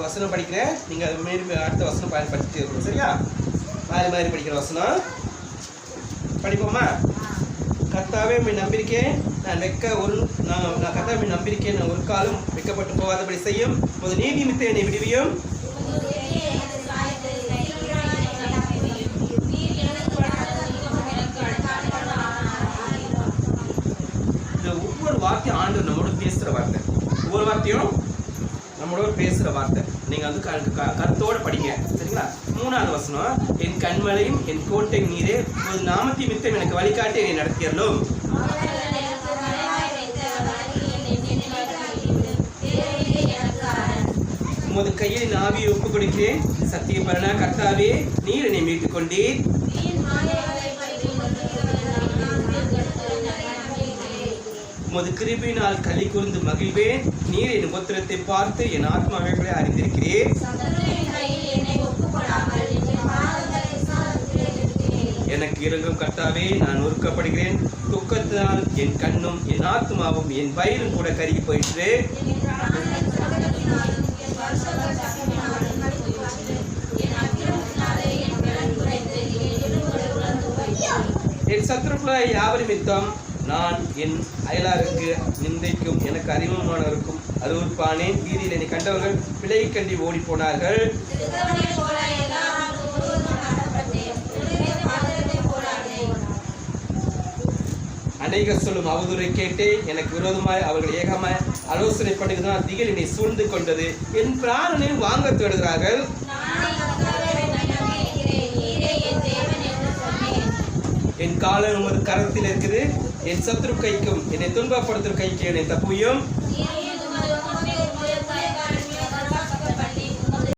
வசனம் படிக்கிறேன். நீங்கள் அது மாரி அடுத்த வசனம் படிச்சுட்டு இருக்கணும். சரியா? மாறி மாறி படிக்கிற வசனம் படிப்போமா? கர்த்தாவே உம்மை நம்பியிருக்கேன், நான் கர்த்தாவை நம்பியிருக்கேன், நான் ஒரு காலம் வெட்கப்பட்டு போகாதபடி செய்யும். உமது நீதி நிமித்தம் என்னை விடுவியும். இந்த ஒவ்வொரு வார்த்தையும் ஆண்டவர் நம்மளோட பேசுகிற வார்த்தை. ஒவ்வொரு வார்த்தையும் நம்மளோட பேசுகிற வார்த்தை. நீங்கள் வந்து கருத்தோடு படிங்க. சரிங்களா? 3வது வசனம், என் கண்மலையும் என் கோட்டை நீரே, ஒரு நாமத்தை மித்தம் எனக்கு வழிகாட்டி என்னை நடத்தியறலும். உமது கையில் என் ஆவியை ஒப்புக் கொடுக்கிறேன். சத்தியபரனா கர்த்தாவே, நீர் என்னை மீட்டுக் கொண்டீர். உமது கிருபையினால் களி கூர்ந்து மகிழ்வேன். நீர் என் உபத்திரத்தை பார்த்து என் ஆத்மாவைகளை அறிந்திருக்கிறேன். எனக்கு இறங்கும் கர்த்தாவே, நான் நொறுக்கப்படுகிறேன். துக்கத்தினால் என் கண்ணும் என் ஆத்மாவும் என் வயிறும் கூட கருகி போயிற்று. என் சத்துருக்களாய் யாவர் நிமித்தம் நான் என் அயலாருக்கு நிந்தைக்கும் எனக்கு அறிமுகமானவருக்கும் அருவருப்பானேன். வீதியில் என்னை கண்டவர்கள் பிழையை கண்டி ஓடி போனார்கள். அநேகர் சொல்லும் அவதூறை கேட்டே எனக்கு விரோதமாய் அவர்கள் ஏகமாய் ஆலோசனை பண்ணுகிறதால் திகில் என்னை சூழ்ந்து கொண்டது. என் பிராணனை வாங்க தேடுகிறார்கள். என் காலம் உமது கரத்தில் இருக்குது. என் சத்துரு கைக்கும் என்னை துன்பப்படுத்தும் கைக்கு என்னை தப்புயும்.